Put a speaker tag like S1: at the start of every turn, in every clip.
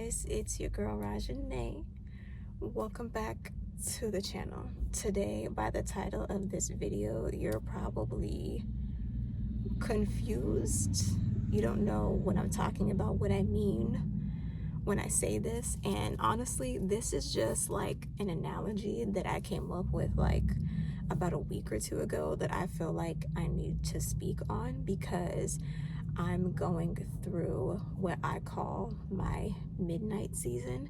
S1: guys, it's your girl Rajanation. Welcome back to the channel. Today, by the title of this video, you're probably confused. You don't know what I'm talking about, what I mean when I say this. And honestly, this is just like an analogy that I came up with like about a week or two ago that I feel like I need to speak on because I'm going through what I call my midnight season,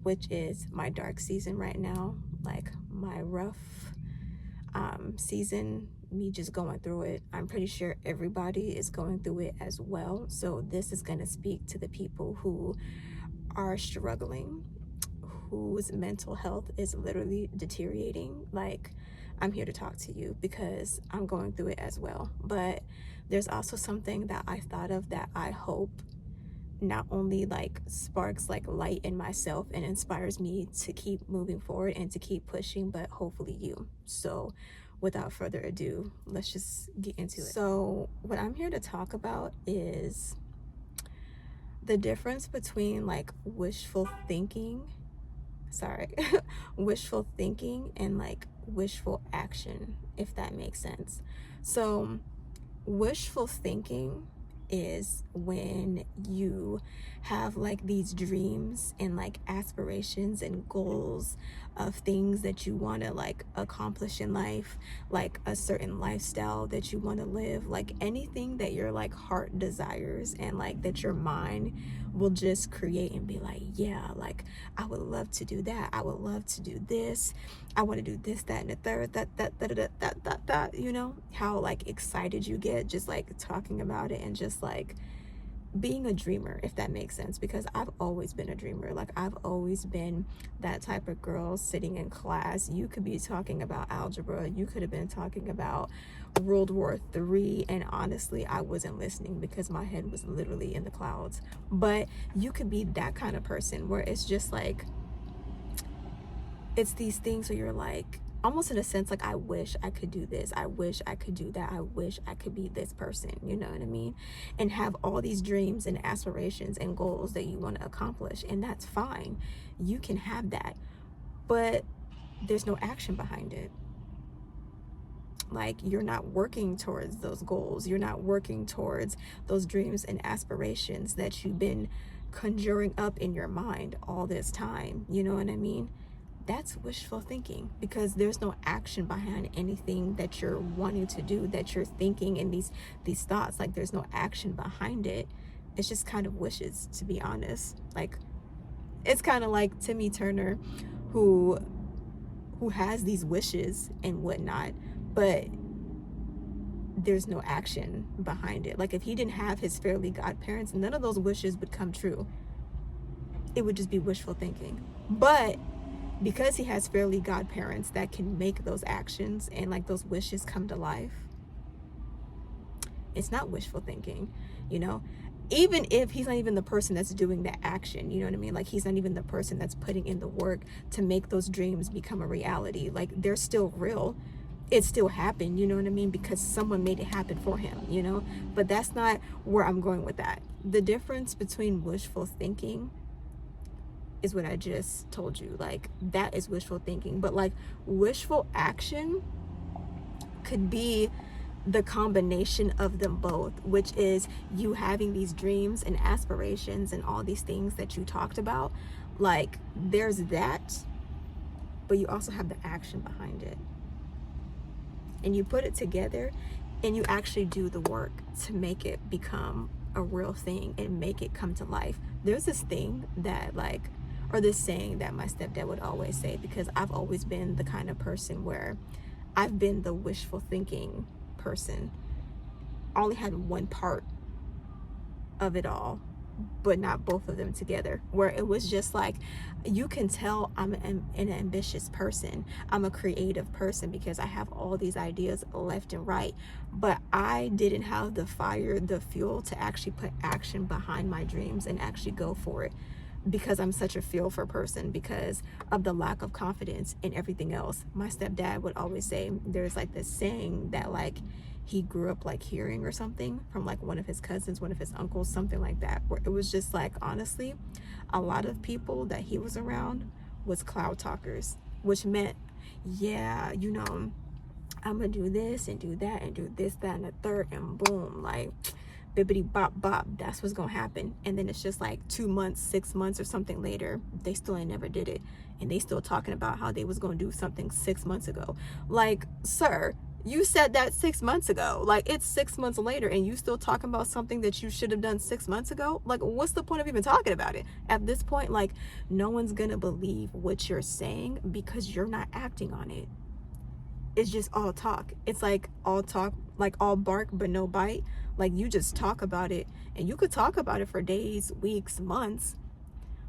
S1: which is my dark season right now, like my rough season, me just going through it. I'm pretty sure everybody is going through it as well. So this is going to speak to the people who are struggling, whose mental health is literally deteriorating. Like, I'm here to talk to you because I'm going through it as well. But there's also something that I thought of that I hope not only like sparks like light in myself and inspires me to keep moving forward and to keep pushing, but hopefully you. So without further ado, let's just get into it. So what I'm here to talk about is the difference between like wishful thinking and like wishful action, if that makes sense. So wishful thinking is when you have like these dreams and like aspirations and goals of things that you want to like accomplish in life, like a certain lifestyle that you want to live, like anything that your like heart desires and like that your mind will just create and be like, yeah, like I would love to do that, I would love to do this, I want to do this, that, and the third, that, you know, how like excited you get just like talking about it and just like being a dreamer, if that makes sense. Because I've always been a dreamer. Like I've always been that type of girl sitting in class. You could be talking about algebra, you could have been talking about World War III, and honestly I wasn't listening because my head was literally in the clouds. But you could be that kind of person where it's just like, it's these things where you're like, almost in a sense, like I wish I could do this, I wish I could do that, I wish I could be this person, you know what I mean? And have all these dreams and aspirations and goals that you want to accomplish, and that's fine, you can have that, but there's no action behind it. Like you're not working towards those goals, you're not working towards those dreams and aspirations that you've been conjuring up in your mind all this time, you know what I mean? That's wishful thinking, because there's no action behind anything that you're wanting to do, that you're thinking, and these thoughts, like there's no action behind it. It's just kind of wishes, to be honest. Like it's kind of like Timmy Turner, who has these wishes and whatnot, but there's no action behind it. Like if he didn't have his fairly godparents, none of those wishes would come true. It would just be wishful thinking. But because he has fairly godparents that can make those actions and like those wishes come to life, it's not wishful thinking, you know? Even if he's not even the person that's doing the action, you know what I mean? Like he's not even the person that's putting in the work to make those dreams become a reality. Like they're still real. It still happened, you know what I mean? Because someone made it happen for him, you know? But that's not where I'm going with that. The difference between wishful thinking is what I just told you. Like that is wishful thinking. But like wishful action could be the combination of them both, which is you having these dreams and aspirations and all these things that you talked about. Like there's that, but you also have the action behind it, and you put it together and you actually do the work to make it become a real thing and make it come to life. There's this thing that like, or this saying that my stepdad would always say, because I've always been the kind of person where I've been the wishful thinking person. I only had one part of it all, but not both of them together, where it was just like, you can tell I'm an ambitious person, I'm a creative person, because I have all these ideas left and right, but I didn't have the fire, the fuel to actually put action behind my dreams and actually go for it, because I'm such a fearful person because of the lack of confidence in everything else. My stepdad would always say, there's like this saying that like he grew up like hearing or something from like one of his cousins, one of his uncles, something like that, where it was just like, honestly, a lot of people that he was around was cloud talkers, which meant, yeah, you know, I'm gonna do this and do that and do this, that, and the third, and boom, like bibbity bop bop, that's what's gonna happen. And then it's just like 2 months, 6 months or something later, they still ain't never did it, and they still talking about how they was gonna do something 6 months ago. Like, sir, you said that 6 months ago. Like, it's 6 months later and you still talking about something that you should have done 6 months ago. Like, what's the point of even talking about it at this point? Like, no one's gonna believe what you're saying because you're not acting on it. It's just all talk. It's like all talk, like all bark but no bite. Like, you just talk about it, and you could talk about it for days, weeks, months,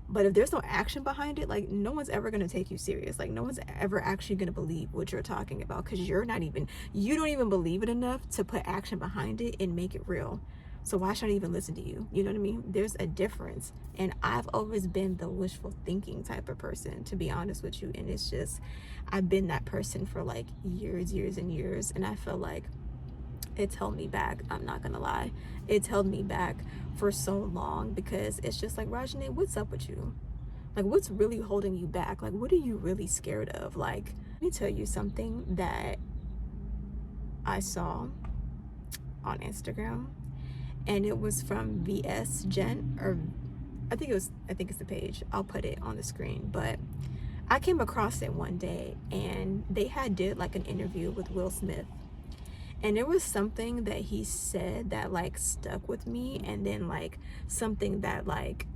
S1: but if there's no action behind it, like, no one's ever going to take you serious. Like, no one's ever actually going to believe what you're talking about, because you don't even believe it enough to put action behind it and make it real. So why should I even listen to you? You know what I mean? There's a difference. And I've always been the wishful thinking type of person, to be honest with you. And it's just, I've been that person for like years and years. And I feel like it's held me back. I'm not gonna lie. It's held me back for so long, because it's just like, Rajanation, what's up with you? Like, what's really holding you back? Like, what are you really scared of? Like, let me tell you something that I saw on Instagram, and it was from VS Gen, or I think it's the page. I'll put it on the screen, but I came across it one day, and they did like an interview with Will Smith. And there was something that he said that like stuck with me, and then like something that like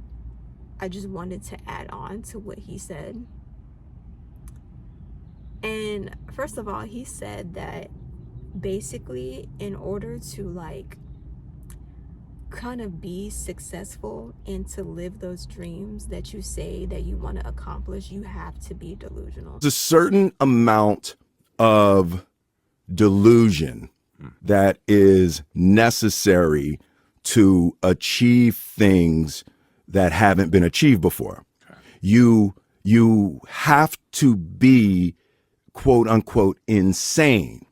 S1: I just wanted to add on to what he said. And first of all, he said that basically, in order to like kind of be successful and to live those dreams that you say that you want to accomplish, you have to be delusional.
S2: There's a certain amount of delusion that is necessary to achieve things that haven't been achieved before. Okay. You have to be, quote unquote, insane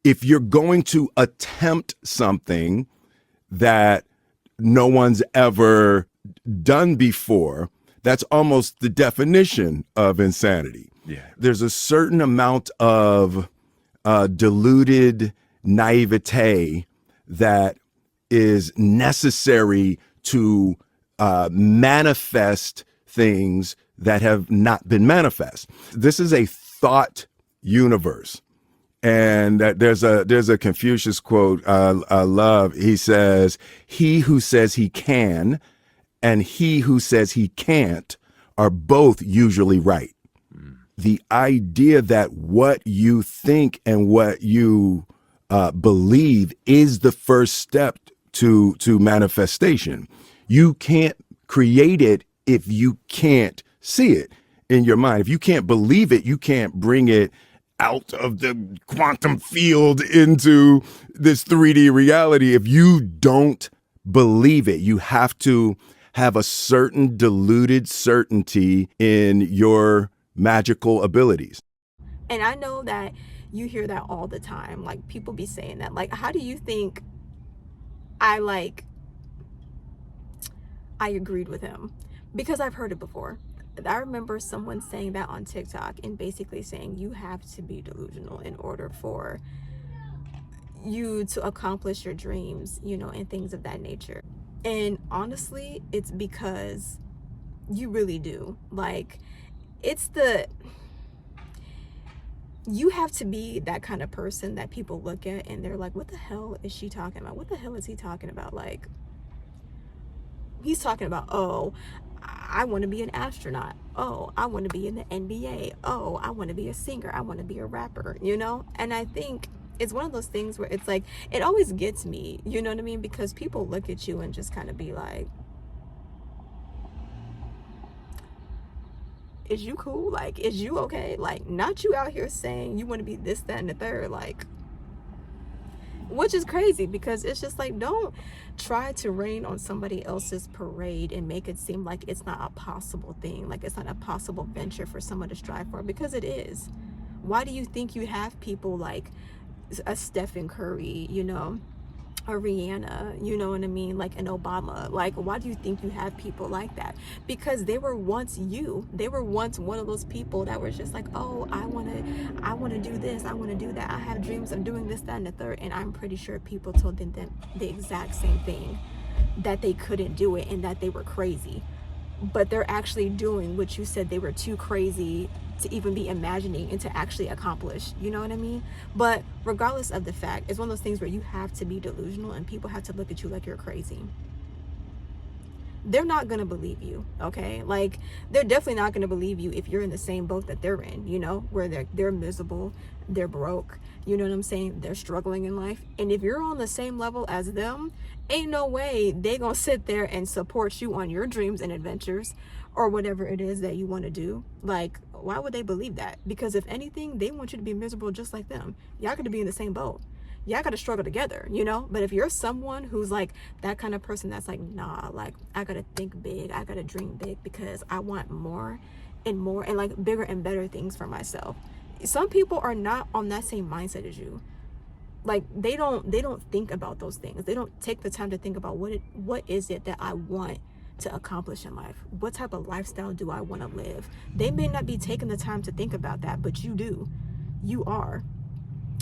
S2: if you're going to attempt something that no one's ever done before. That's almost the definition of insanity. Yeah. There's a certain amount of deluded naivete that is necessary to manifest things that have not been manifest. This is a thought universe. And there's a Confucius quote I love. He says, "He who says he can and he who says he can't are both usually right." The idea that what you think and what you believe is the first step to manifestation. You can't create it if you can't see it in your mind. If you can't believe it, you can't bring it out of the quantum field into this 3D reality. If you don't believe it, you have to have a certain deluded certainty in your magical abilities.
S1: And I know that you hear that all the time. Like, people be saying that. Like, how do you think I agreed with him? Because I've heard it before. I remember someone saying that on TikTok, and basically saying you have to be delusional in order for you to accomplish your dreams, you know, and things of that nature. And honestly, it's because you really do. Like, you have to be that kind of person that people look at and they're like, what the hell is she talking about? What the hell is he talking about? Like, he's talking about, oh, I want to be an astronaut. Oh, I want to be in the NBA. Oh, I want to be a singer. I want to be a rapper, you know? And I think it's one of those things where it's like, it always gets me, you know what I mean? Because people look at you and just kind of be like, is you cool? Like, is you okay? Like, not you out here saying you want to be this, that, and the third. Like, which is crazy, because it's just like, don't try to rain on somebody else's parade and make it seem like it's not a possible thing, like it's not a possible venture for someone to strive for, because it is. Why do you think you have people like a Stephen Curry, you know, a Rihanna, you know what I mean, like an Obama. Like, why do you think you have people like that? Because they were once you. They were once one of those people that were just like, oh, I want to do this, I want to do that, I have dreams of doing this, that, and the third. And I'm pretty sure people told them the exact same thing, that they couldn't do it and that they were crazy. But they're actually doing what you said they were too crazy to even be imagining and to actually accomplish, you know what I mean? But regardless of the fact, it's one of those things where you have to be delusional and people have to look at you like you're crazy. They're not going to believe you, okay? Like, they're definitely not going to believe you if you're in the same boat that they're in, you know, where they're miserable, they're broke, you know what I'm saying? They're struggling in life. And if you're on the same level as them, ain't no way they going to sit there and support you on your dreams and adventures or whatever it is that you want to do. Like, why would they believe that? Because if anything, they want you to be miserable just like them. Y'all got to be in the same boat. Y'all got to struggle together, you know? But if you're someone who's like that kind of person that's like, nah, like, I got to think big, I got to dream big because I want more and like bigger and better things for myself. Some people are not on that same mindset as you. Like, they don't think about those things. They don't take the time to think about what is it that I want to accomplish in life? What type of lifestyle do I want to live? They may not be taking the time to think about that, but you do. You are.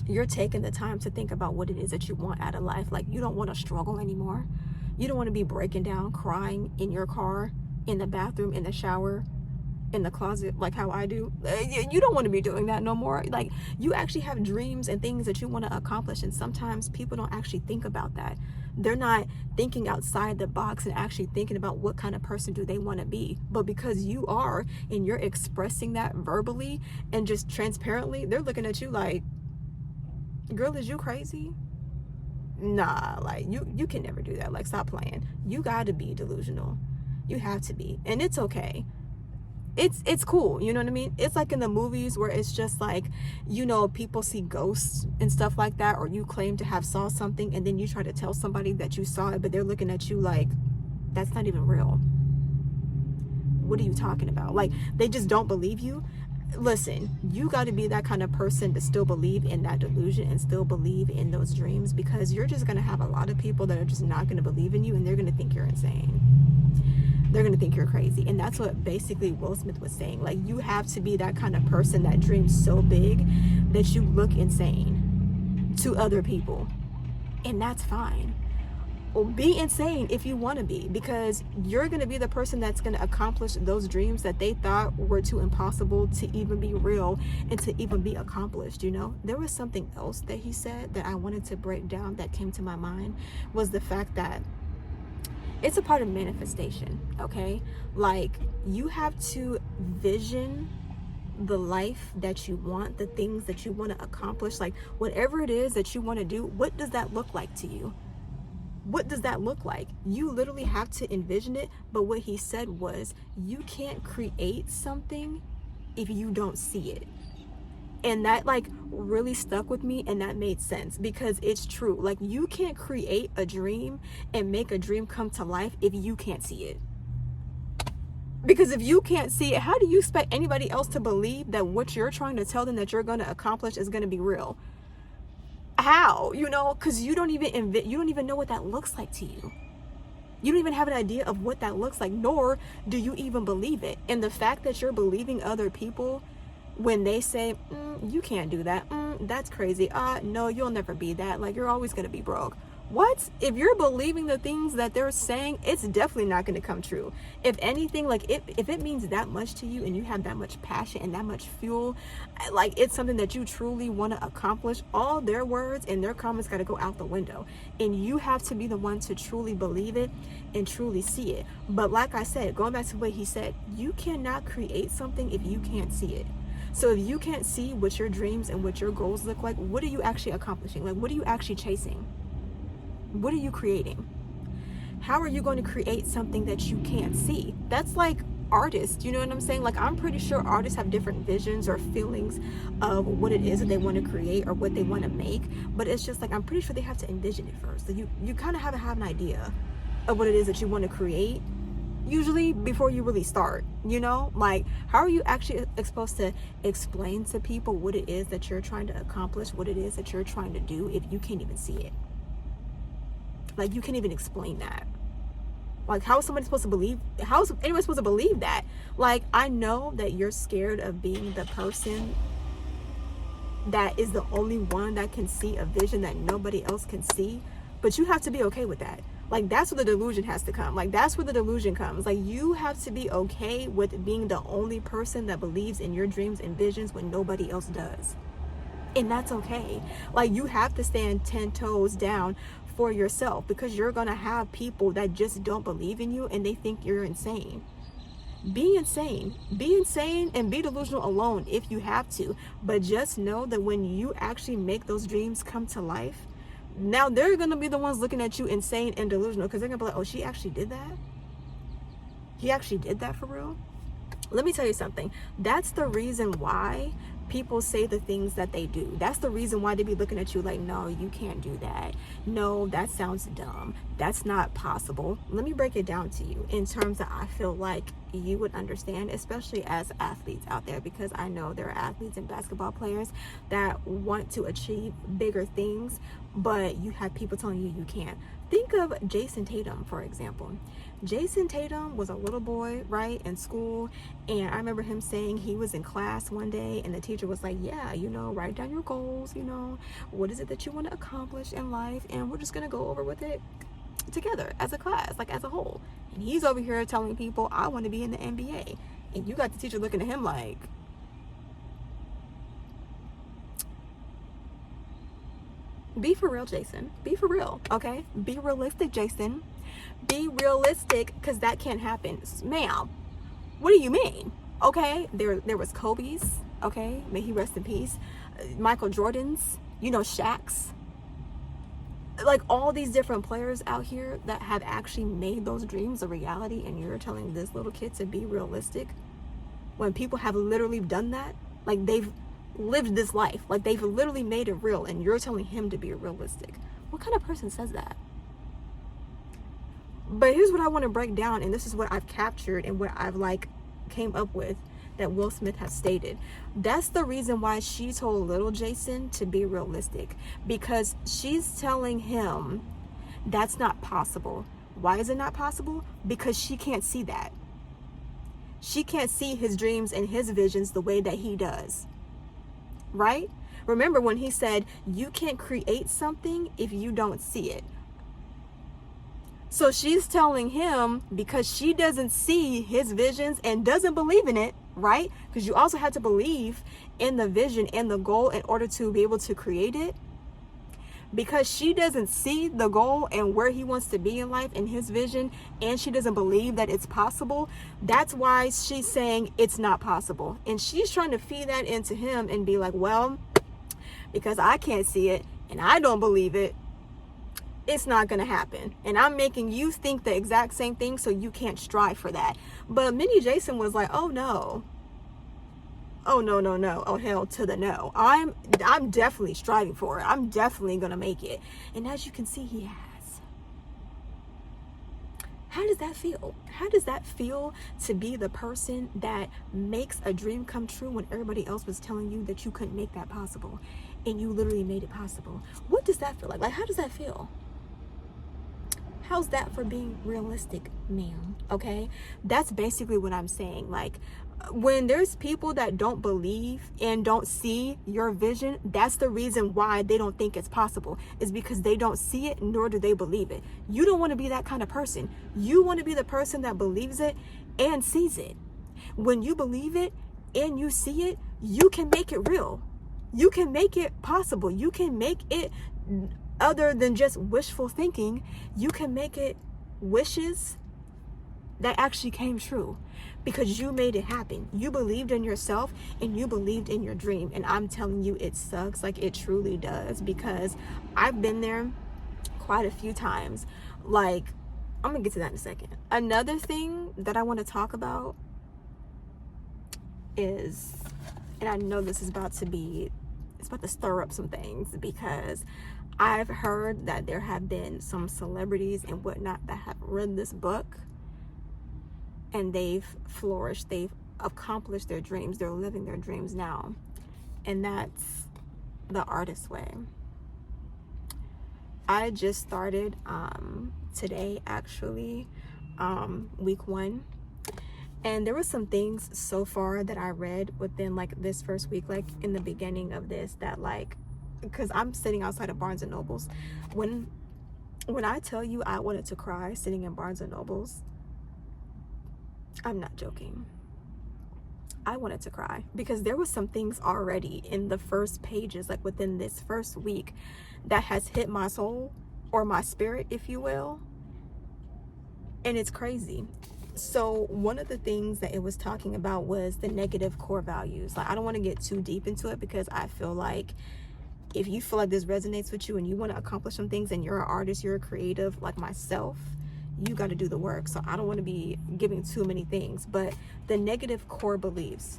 S1: You're taking the time to think about what it is that you want out of life. Like, you don't want to struggle anymore. You don't want to be breaking down, crying in your car, in the bathroom, in the shower, in the closet, like how I do. You don't want to be doing that no more. Like, you actually have dreams and things that you want to accomplish, and sometimes people don't actually think about that. They're not thinking outside the box and actually thinking about what kind of person do they want to be. But because you are, and you're expressing that verbally and just transparently, they're looking at you like, girl, is you crazy? Nah, like, you can never do that. Like, stop playing. You got to be delusional. You have to be, and it's okay. It's cool, you know what I mean? It's like in the movies where it's just like, you know, people see ghosts and stuff like that, or you claim to have saw something and then you try to tell somebody that you saw it, but they're looking at you like, that's not even real. What are you talking about? Like, they just don't believe you. Listen, you got to be that kind of person to still believe in that delusion and still believe in those dreams, because you're just going to have a lot of people that are just not going to believe in you, and they're going to think you're insane. They're going to think you're crazy. And that's what basically Will Smith was saying. Like, you have to be that kind of person that dreams so big that you look insane to other people. And that's fine. Well, be insane if you want to be, because you're going to be the person that's going to accomplish those dreams that they thought were too impossible to even be real and to even be accomplished, you know? There was something else that he said that I wanted to break down that came to my mind, was the fact that it's a part of manifestation, okay? Like, you have to vision the life that you want, the things that you want to accomplish, like whatever it is that you want to do. What does that look like to you? What does that look like? You literally have to envision it. But what he said was, you can't create something if you don't see it. And that like really stuck with me, and that made sense, because it's true. Like, you can't create a dream and make a dream come to life if you can't see it. Because if you can't see it, how do you expect anybody else to believe that what you're trying to tell them that you're going to accomplish is going to be real? How? You know, because you don't even know what that looks like to you. You don't even have an idea of what that looks like, nor do you even believe it. And the fact that you're believing other people when they say, you can't do that, that's crazy, no, you'll never be that, like, you're always going to be broke. What? If you're believing the things that they're saying, it's definitely not going to come true. If anything, like, if it means that much to you and you have that much passion and that much fuel, like, it's something that you truly want to accomplish, all their words and their comments got to go out the window. And you have to be the one to truly believe it and truly see it. But like I said, going back to what he said, you cannot create something if you can't see it. So if you can't see what your dreams and what your goals look like, what are you actually accomplishing? Like, what are you actually chasing? What are you creating? How are you going to create something that you can't see? That's like artists, you know what I'm saying? Like, I'm pretty sure artists have different visions or feelings of what it is that they want to create or what they want to make. But it's just like, I'm pretty sure they have to envision it first. So you kind of have to have an idea of what it is that you want to create usually before you really start, you know? Like, how are you actually supposed to explain to people what it is that you're trying to accomplish, what it is that you're trying to do, if you can't even see it? Like, you can't even explain that. Like, how is somebody supposed to believe, how is anyone supposed to believe that? Like, I know that you're scared of being the person that is the only one that can see a vision that nobody else can see, but you have to be okay with that. Like, that's where the delusion has to come. Like, that's where the delusion comes. Like, you have to be okay with being the only person that believes in your dreams and visions when nobody else does. And that's okay. Like, you have to stand 10 toes down for yourself, because you're gonna have people that just don't believe in you and they think you're insane. Be insane and be delusional alone if you have to, but just know that when you actually make those dreams come to life, now they're gonna be the ones looking at you insane and delusional, because they're gonna be like, oh, she actually did that? He actually did that for real? Let me tell you something. That's the reason why people say the things that they do. That's the reason why they be looking at you like, no, you can't do that. No, that sounds dumb. That's not possible. Let me break it down to you in terms that I feel like you would understand, especially as athletes out there, because I know there are athletes and basketball players that want to achieve bigger things, but you have people telling you you can't. Think of Jason Tatum, for example. Jason Tatum was a little boy, right, in school, and I remember him saying he was in class one day and the teacher was like, yeah, you know, write down your goals, you know, what is it that you want to accomplish in life, and we're just going to go over with it together as a class, like as a whole. And he's over here telling people, I want to be in the NBA, and you got the teacher looking at him like, be for real, Jason. Be for real, okay? Be realistic, Jason. Be realistic, because that can't happen. Ma'am, what do you mean? Okay, there was Kobe's, okay? May he rest in peace. Michael Jordan's, you know, Shaq's. Like, all these different players out here that have actually made those dreams a reality, and you're telling this little kid to be realistic when people have literally done that? Like, they've lived this life, like they've literally made it real, and you're telling him to be realistic. What kind of person says that? But here's what I want to break down, and this is what I've captured and what I've like came up with that Will Smith has stated. That's the reason why she told little Jason to be realistic, because she's telling him that's not possible. Why is it not possible? Because she can't see that. She can't see his dreams and his visions the way that he does. Right? Remember when he said, you can't create something if you don't see it. So she's telling him, because she doesn't see his visions and doesn't believe in it, right? Because you also have to believe in the vision and the goal in order to be able to create it. Because she doesn't see the goal and where he wants to be in life and his vision, and she doesn't believe that it's possible, that's why she's saying it's not possible. And she's trying to feed that into him and be like, well, because I can't see it and I don't believe it, it's not going to happen. And I'm making you think the exact same thing so you can't strive for that. But Mini Jason was like, oh no. Oh no. Oh hell to the no. I'm definitely striving for it. I'm definitely gonna make it. And as you can see, he has. How does that feel? How does that feel to be the person that makes a dream come true when everybody else was telling you that you couldn't make that possible, and you literally made it possible? What does that feel like? Like, how does that feel? How's that for being realistic, ma'am? Okay, that's basically what I'm saying. Like, when there's people that don't believe and don't see your vision, that's the reason why they don't think it's possible, is because they don't see it, nor do they believe it. You don't want to be that kind of person. You want to be the person that believes it and sees it. When you believe it and you see it, you can make it real. You can make it possible. You can make it, other than just wishful thinking, you can make it wishes that actually came true, because you made it happen. You believed in yourself and you believed in your dream. And I'm telling you, it sucks. Like, it truly does, because I've been there quite a few times. Like, I'm gonna get to that in a second. Another thing that I want to talk about is, and I know this is about to stir up some things, because I've heard that there have been some celebrities and whatnot that have read this book and they've flourished, they've accomplished their dreams, they're living their dreams now. And that's the artist way. I just started today, actually, week 1. And there were some things so far that I read within like this first week, like in the beginning of this, that like, because I'm sitting outside of Barnes and Nobles. When I tell you I wanted to cry sitting in Barnes and Nobles, I'm not joking. I wanted to cry because there was some things already in the first pages, like within this first week, that has hit my soul, or my spirit, if you will. And it's crazy. So one of the things that it was talking about was the negative core values. Like, I don't want to get too deep into it, because I feel like if you feel like this resonates with you and you want to accomplish some things, and you're an artist, you're a creative like myself, you got to do the work. So I don't want to be giving too many things, but the negative core beliefs,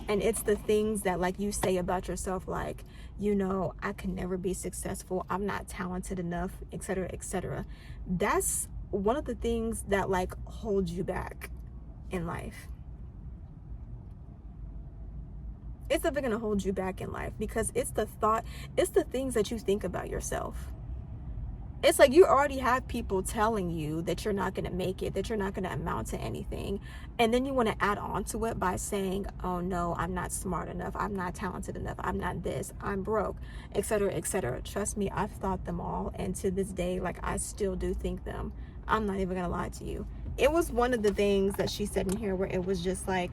S1: and it's the things that like you say about yourself, like, you know, I can never be successful, I'm not talented enough, etc., etc. That's one of the things that like holds you back in life. It's never going to hold you back in life, because it's the thought, it's the things that you think about yourself. It's like you already have people telling you that you're not going to make it, that you're not going to amount to anything. And then you want to add on to it by saying, oh no, I'm not smart enough, I'm not talented enough, I'm not this, I'm broke, etc., etc. Trust me, I've thought them all. And to this day, like, I still do think them. I'm not even going to lie to you. It was one of the things that she said in here where it was just like,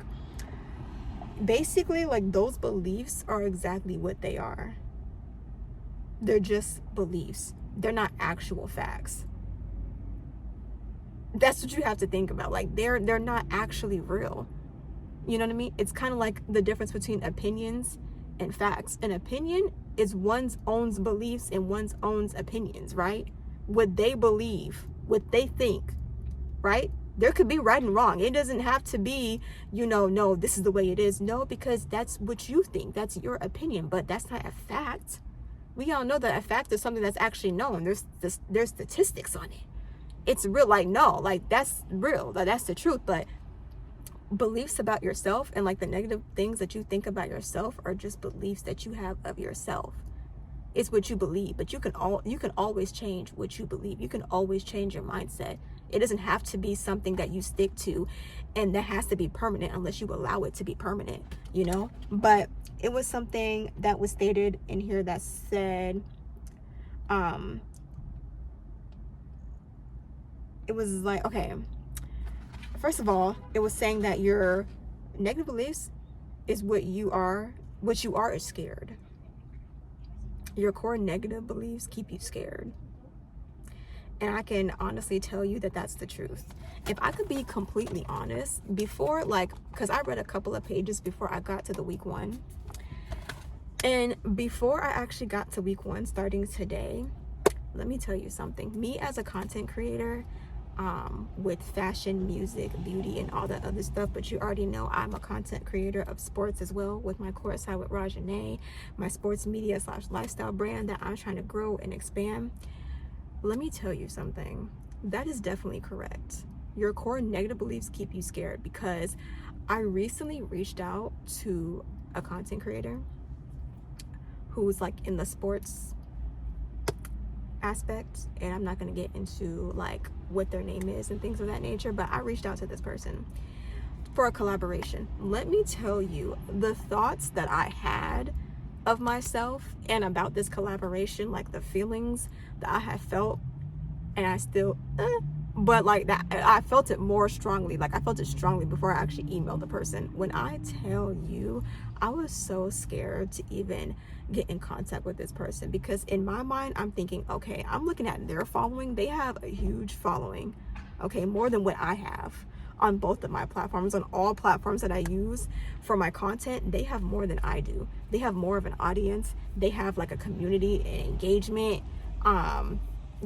S1: basically, like, those beliefs are exactly what they are. They're just beliefs. They're not actual facts. That's what you have to think about. Like, they're not actually real. You know what I mean? It's kind of like the difference between opinions and facts. An opinion is one's own beliefs and one's own opinions, right? What they believe, what they think, right? There could be right and wrong. It doesn't have to be, you know, no, this is the way it is. No, because that's what you think. That's your opinion, but that's not a fact. We all know that a fact is something that's actually known. There's statistics on it. It's real. Like, no, like, that's real. Like, that's the truth. But beliefs about yourself and like the negative things that you think about yourself are just beliefs that you have of yourself. It's what you believe, but you can always change what you believe. You can always change your mindset. It doesn't have to be something that you stick to and that has to be permanent unless you allow it to be permanent, you know? But it was something that was stated in here that said, it was like, okay, first of all, it was saying that your negative beliefs is what you are is scared. Your core negative beliefs keep you scared. And I can honestly tell you that that's the truth. If I could be completely honest, before, like, because I read a couple of pages before I got to the week 1. And before I actually got to week 1, starting today, let me tell you something. Me as a content creator, with fashion, music, beauty, and all that other stuff, but you already know I'm a content creator of sports as well, with my course side with Rajanation, my sports media / lifestyle brand that I'm trying to grow and expand. Let me tell you something. That is definitely correct. Your core negative beliefs keep you scared, because I recently reached out to a content creator who's like in the sports aspect, and I'm not going to get into like what their name is and things of that nature, but I reached out to this person for a collaboration. Let me tell you, the thoughts that I had of myself and about this collaboration, like the feelings that I have felt, and I still but like that, I felt it more strongly. Like, I felt it strongly before I actually emailed the person. When I tell you, I was so scared to even get in contact with this person, because in my mind, I'm thinking, okay, I'm looking at their following. They have a huge following, okay, more than what I have on both of my platforms. On all platforms that I use for my content, they have more than I do. They have more of an audience. They have like a community and engagement.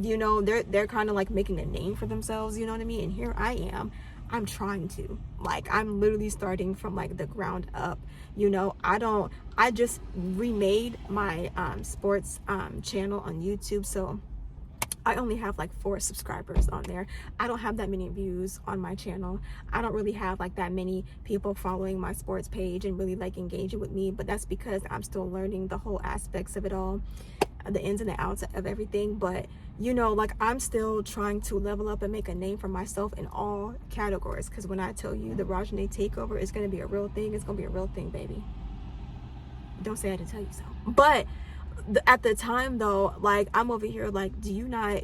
S1: You know, they're kind of like making a name for themselves, you know what I mean? And here I am, I'm trying to, like, I'm literally starting from like the ground up, you know. I just remade my sports channel on YouTube, so I only have like 4 subscribers on there. I don't have that many views on my channel. I don't really have like that many people following my sports page and really like engaging with me, but that's because I'm still learning the whole aspects of it all, the ins and the outs of everything. But you know, like, I'm still trying to level up and make a name for myself in all categories, because when I tell you the Rajanate takeover is going to be a real thing, it's going to be a real thing, baby. Don't say I didn't tell you so. But at the time though, like, I'm over here like, do you not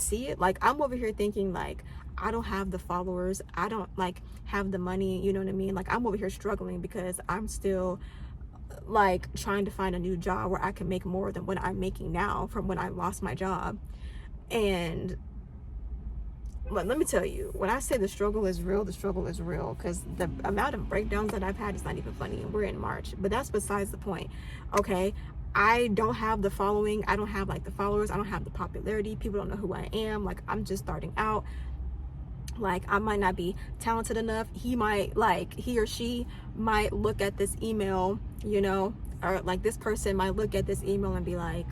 S1: see it? Like, I'm over here thinking like, I don't have the followers, I don't like have the money, you know what I mean? Like, I'm over here struggling because I'm still like trying to find a new job where I can make more than what I'm making now from when I lost my job. And but let me tell you, when I say the struggle is real, the struggle is real, because the amount of breakdowns that I've had is not even funny, and we're in March. But that's besides the point. Okay, I don't have the following, I don't have like the followers, I don't have the popularity, people don't know who I am. Like, I'm just starting out. Like, I might not be talented enough. He or she might look at this email, you know, or like this person might look at this email and be like,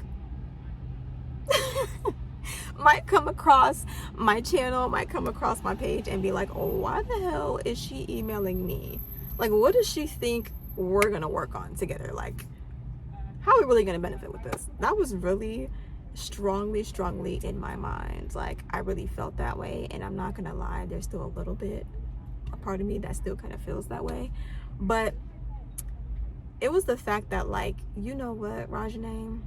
S1: might come across my channel, might come across my page and be like, oh, why the hell is she emailing me? Like, what does she think we're gonna work on together? Like, how are we really gonna benefit with this? That was really strongly in my mind. Like, I really felt that way, and I'm not gonna lie, there's still a little bit, a part of me that still kind of feels that way. But it was the fact that, like, you know what, Rajanane?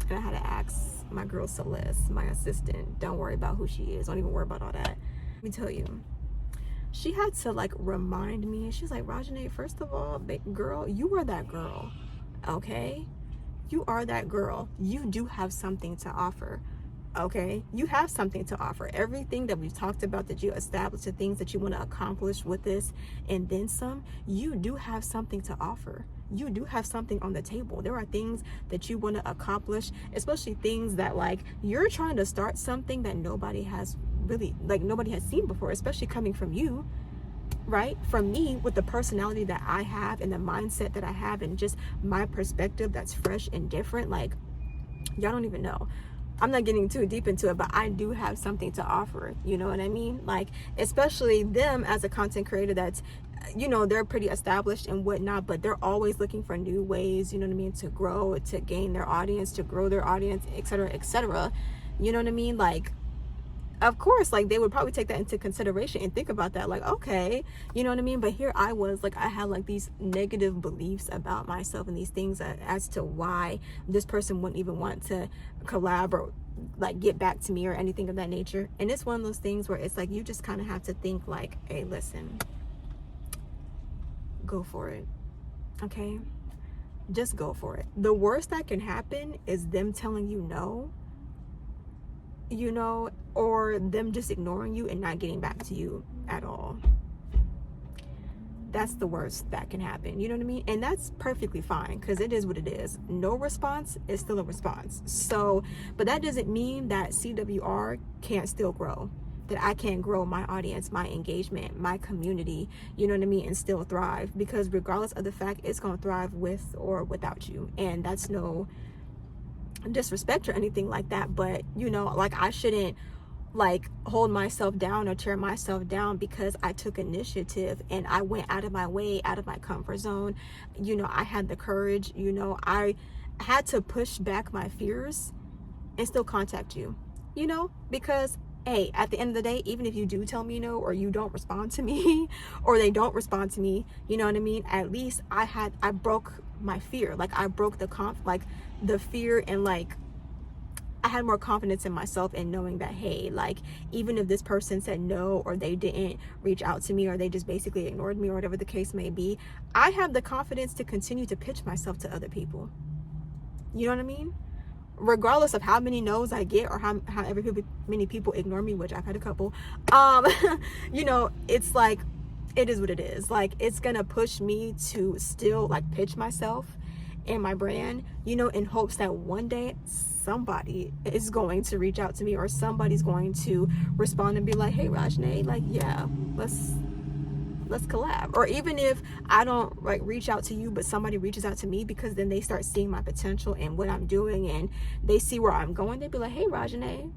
S1: And I had to ask my girl Celeste, my assistant, don't worry about who she is, don't even worry about all that. Let me tell you, she had to like remind me. She's like, Rajanane, first of all, girl, you are that girl, okay? You are that girl. You do have something to offer, okay? You have something to offer. Everything that we've talked about, that you established, the things that you want to accomplish with this and then some, you do have something to offer. You do have something on the table. There are things that you want to accomplish, especially things that, like, you're trying to start something that nobody has really, like, nobody has seen before, especially coming from you, right? From me, with the personality that I have and the mindset that I have and just my perspective that's fresh and different. Like, y'all don't even know. I'm not getting too deep into it, but I do have something to offer, you know what I mean? Like, especially them as a content creator that's, you know, they're pretty established and whatnot, but they're always looking for new ways, you know what I mean, to grow, to gain their audience, to grow their audience, etc., etc. You know what I mean? Like, of course, like, they would probably take that into consideration and think about that, like, okay, you know what I mean? But here I was, like, I had like these negative beliefs about myself and these things as to why this person wouldn't even want to collab or like get back to me or anything of that nature. And it's one of those things where it's like, you just kind of have to think like, hey, listen, go for it, okay? Just go for it. The worst that can happen is them telling you no, you know, or them just ignoring you and not getting back to you at all. That's the worst that can happen, you know what I mean? And that's perfectly fine, because it is what it is. No response is still a response. So, but that doesn't mean that CWR can't still grow, that I can't grow my audience, my engagement, my community, you know what I mean, and still thrive, because regardless of the fact, it's going to thrive with or without you. And that's no disrespect or anything like that, but, you know, like, I shouldn't like hold myself down or tear myself down because I took initiative and I went out of my way, out of my comfort zone. You know, I had the courage, you know, I had to push back my fears and still contact you, you know, because hey, at the end of the day, even if you do tell me no, or you don't respond to me, or they don't respond to me, you know what I mean, at least I broke my fear. Like, I broke the fear, and like, I had more confidence in myself in knowing that, hey, like, even if this person said no, or they didn't reach out to me, or they just basically ignored me, or whatever the case may be, I have the confidence to continue to pitch myself to other people. You know what I mean? Regardless of how many no's I get, or how many people ignore me, which I've had a couple, you know, it's like, it is what it is. Like, it's gonna push me to still like pitch myself and my brand, you know, in hopes that one day somebody is going to reach out to me, or somebody's going to respond and be like, hey, Rajanane, like, yeah, let's let's collab. Or even if I don't like reach out to you, but somebody reaches out to me, because then they start seeing my potential and what I'm doing, and they see where I'm going, they'd be like, hey, Rajanay,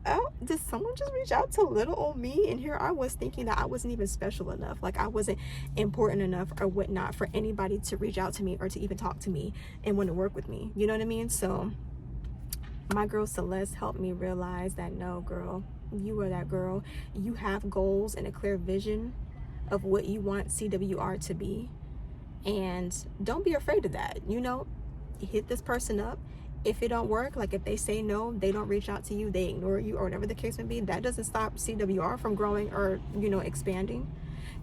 S1: oh, did someone just reach out to little old me? And here I was thinking that I wasn't even special enough, like I wasn't important enough or whatnot for anybody to reach out to me or to even talk to me and want to work with me. You know what I mean? So my girl Celeste helped me realize that, no, girl, you are that girl. You have goals and a clear vision of what you want CWR to be, and don't be afraid of that. You know, hit this person up. If it don't work, like if they say no, they don't reach out to you, they ignore you, or whatever the case may be, that doesn't stop CWR from growing or, you know, expanding.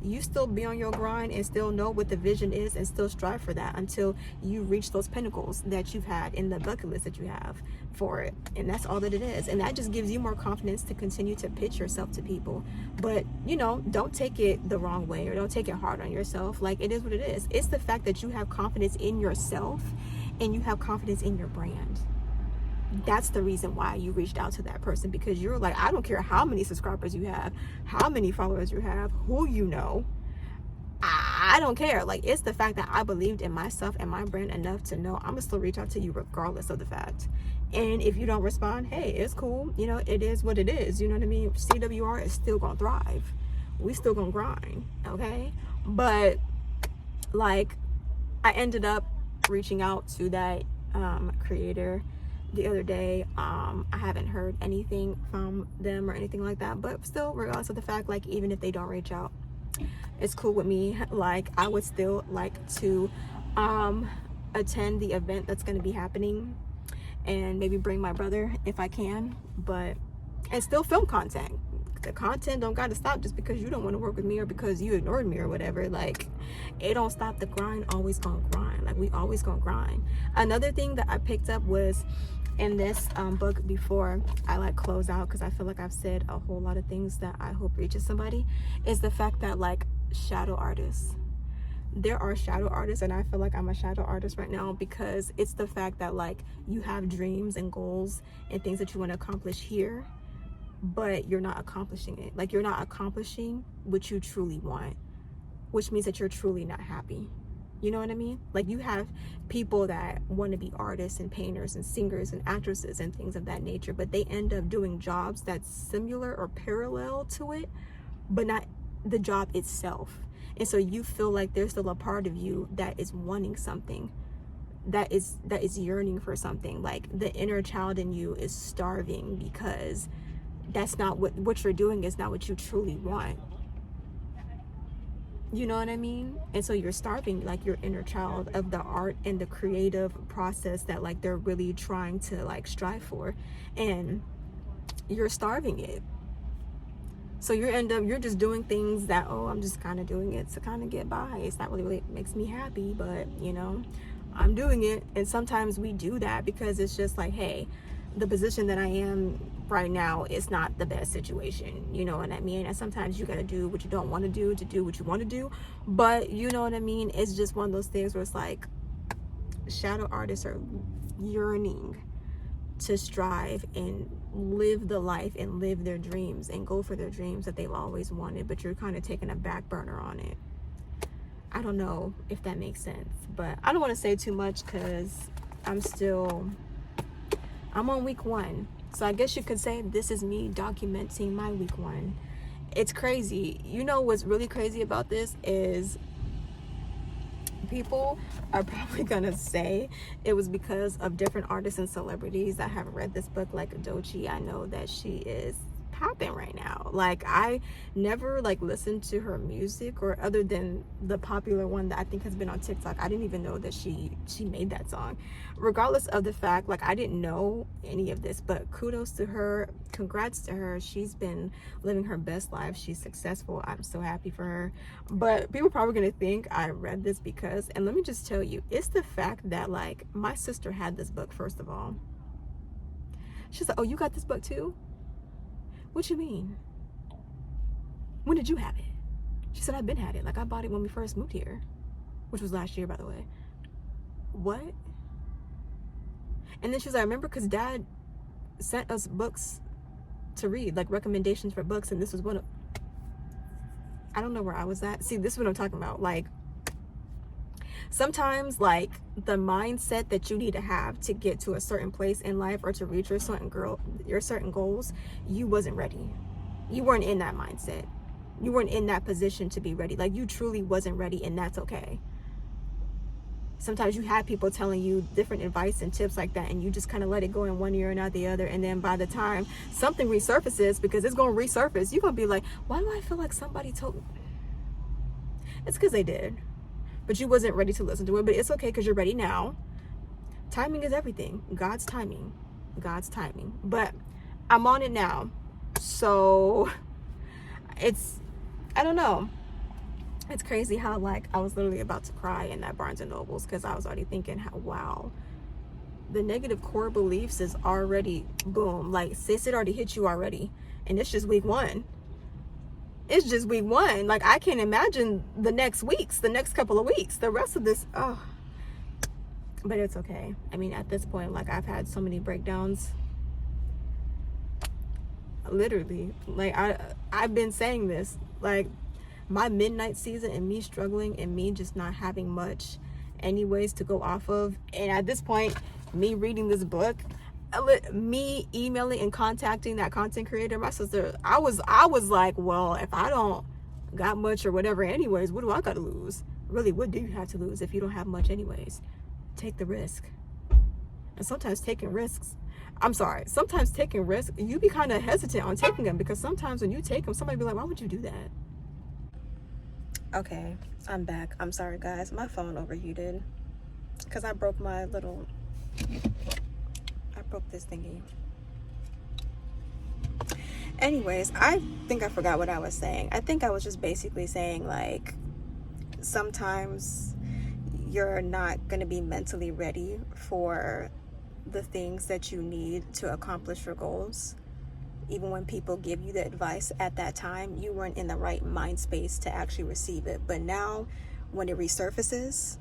S1: You still be on your grind and still know what the vision is and still strive for that until you reach those pinnacles that you've had in the bucket list that you have for it. And that's all that it is. And that just gives you more confidence to continue to pitch yourself to people. But, you know, don't take it the wrong way, or don't take it hard on yourself. Like, it is what it is. It's the fact that you have confidence in yourself and you have confidence in your brand. That's the reason why you reached out to that person, because you're like, I don't care how many subscribers you have, how many followers you have, who you know, I don't care. Like, it's the fact that I believed in myself and my brand enough to know I'm gonna still reach out to you regardless of the fact. And if you don't respond, hey, it's cool. You know, it is what it is. You know what I mean? CWR is still gonna thrive. We still gonna grind, okay? But like, I ended up reaching out to that creator the other day. I haven't heard anything from them or anything like that, but still, regardless of the fact, like, even if they don't reach out, it's cool with me. Like, I would still like to attend the event that's going to be happening, and maybe bring my brother if I can, but and still film content. The content don't gotta stop just because you don't want to work with me or because you ignored me or whatever. Like, it don't stop. The grind always gonna grind. Like, we always gonna grind. Another thing that I picked up was in this book, before I like close out, because I feel like I've said a whole lot of things that I hope reaches somebody, is the fact that, like, shadow artists, there are shadow artists, and I feel like I'm a shadow artist right now, because it's the fact that, like, you have dreams and goals and things that you want to accomplish here, but you're not accomplishing it. Like, you're not accomplishing what you truly want, which means that you're truly not happy. You know what I mean? Like, you have people that want to be artists and painters and singers and actresses and things of that nature, but they end up doing jobs that's similar or parallel to it, but not the job itself. And so you feel like there's still a part of you that is wanting something, that is yearning for something. Like, the inner child in you is starving because that's not what you're doing is not what you truly want. You know what I mean? And so you're starving, like, your inner child of the art and the creative process that, like, they're really trying to, like, strive for, and you're starving it. So you're just doing things that, oh, I'm just kind of doing it to kind of get by. It's not really what makes me happy, but, you know, I'm doing it. And sometimes we do that because it's just like, hey, the position that I am right now is not the best situation. You know what I mean? And sometimes you got to do what you don't want to do what you want to do. But you know what I mean? It's just one of those things where it's like, shadow artists are yearning to strive and live the life and live their dreams and go for their dreams that they've always wanted, but you're kind of taking a back burner on it. I don't know if that makes sense, but I don't want to say too much because I'm on week 1. So I guess you could say this is me documenting my week 1. It's crazy. You know what's really crazy about this is people are probably gonna say it was because of different artists and celebrities that have read this book. Like Doechii, I know that she is popping right now. Like, I never like listened to her music, or other than the popular one that I think has been on TikTok. I didn't even know that she made that song. Regardless of the fact, like, I didn't know any of this, but kudos to her, congrats to her. She's been living her best life. She's successful. I'm so happy for her. But people are probably gonna think I read this because, and let me just tell you, it's the fact that, like, my sister had this book. First of all, she's like, oh, you got this book too? What you mean? When did you have it? She said, I've been had it. Like, I bought it when we first moved here, which was last year, by the way. What? And then she was like, I remember because Dad sent us books to read, like recommendations for books, and this was one of, I don't know where I was at. See, this is what I'm talking about. Like, sometimes, like, the mindset that you need to have to get to a certain place in life or to reach your certain goals, you wasn't ready. You weren't in that mindset. You weren't in that position to be ready. Like, you truly wasn't ready, and that's okay. Sometimes you have people telling you different advice and tips like that, and you just kind of let it go in one ear and out the other, and then by the time something resurfaces, because it's going to resurface, you're going to be like, why do I feel like somebody told me? It's because they did, but you wasn't ready to listen to it. But it's okay, because you're ready now. Timing is everything. God's timing. But I'm on it now, so it's, I don't know. It's crazy how, like, I was literally about to cry in that Barnes and Nobles, because I was already thinking how, wow, the negative core beliefs is already, boom, like, sis, it already hit you already, and it's just week one. Like, I can't imagine the next couple of weeks, the rest of this. Oh, but it's okay. I mean, at this point, like, I've had so many breakdowns, literally. Like, I've been saying this, like, my midnight season and me struggling and me just not having much anyways to go off of, and at this point, me reading this book, me emailing and contacting that content creator, my sister, I was like, well, if I don't got much or whatever anyways, what do I gotta lose? Really, what do you have to lose if you don't have much anyways? Take the risk. And sometimes taking risks, you be kind of hesitant on taking them, because sometimes when you take them, somebody be like, why would you do that? Okay, I'm back. I'm sorry, guys. My phone overheated because I broke this thingy. Anyways, I think I forgot what I was saying. I think I was just basically saying, like, sometimes you're not going to be mentally ready for the things that you need to accomplish your goals. Even when people give you the advice at that time, you weren't in the right mind space to actually receive it. But now, when it resurfaces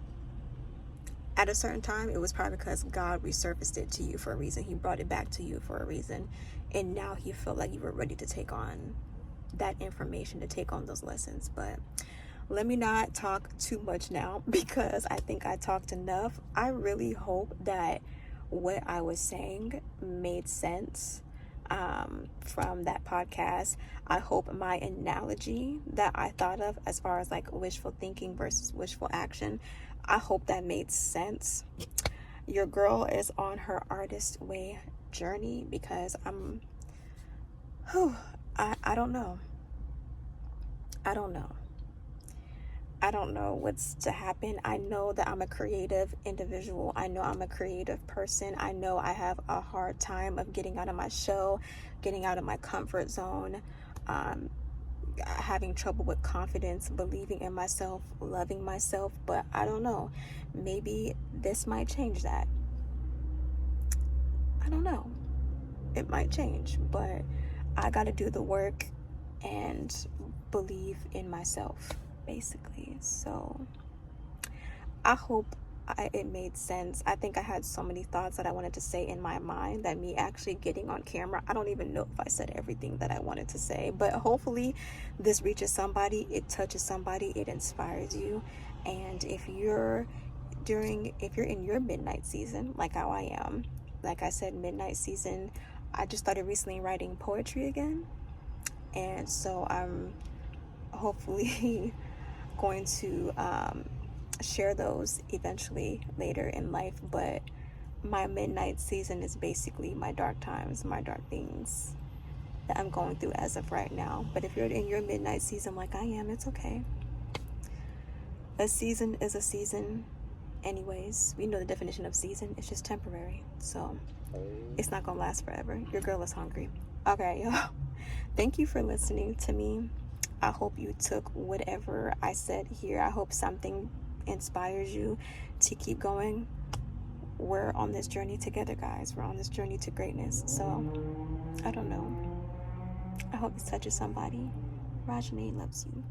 S1: at a certain time, it was probably because God resurfaced it to you for a reason. He brought it back to you for a reason. And now he felt like you were ready to take on that information, to take on those lessons. But let me not talk too much now, because I think I talked enough. I really hope that what I was saying made sense. From that podcast. I hope my analogy that I thought of as far as, like, wishful thinking versus wishful action, I hope that made sense. Your girl is on her artist way journey, because I don't know. I don't know what's to happen. I know that I'm a creative individual. I know I'm a creative person. I know I have a hard time of getting out of my shell, getting out of my comfort zone, having trouble with confidence, believing in myself, loving myself. But I don't know. Maybe this might change that. I don't know. It might change, but I got to do the work and believe in myself, basically. So I hope it made sense. I think I had so many thoughts that I wanted to say in my mind that me actually getting on camera, I don't even know if I said everything that I wanted to say, but hopefully this reaches somebody, it touches somebody, it inspires you. And if you're in your midnight season, like how I am, like I said, midnight season, I just started recently writing poetry again, and so I'm hopefully going to share those eventually later in life. But my midnight season is basically my dark times, my dark things that I'm going through as of right now. But if you're in your midnight season like I am, it's okay. A season is a season anyways. We know the definition of season. It's just temporary, so it's not gonna last forever. Your girl is hungry. Okay, y'all, thank you for listening to me. I hope you took whatever I said here. I hope something inspires you to keep going. We're on this journey together, guys. We're on this journey to greatness. So I don't know, I hope this touches somebody. Rajanation loves you.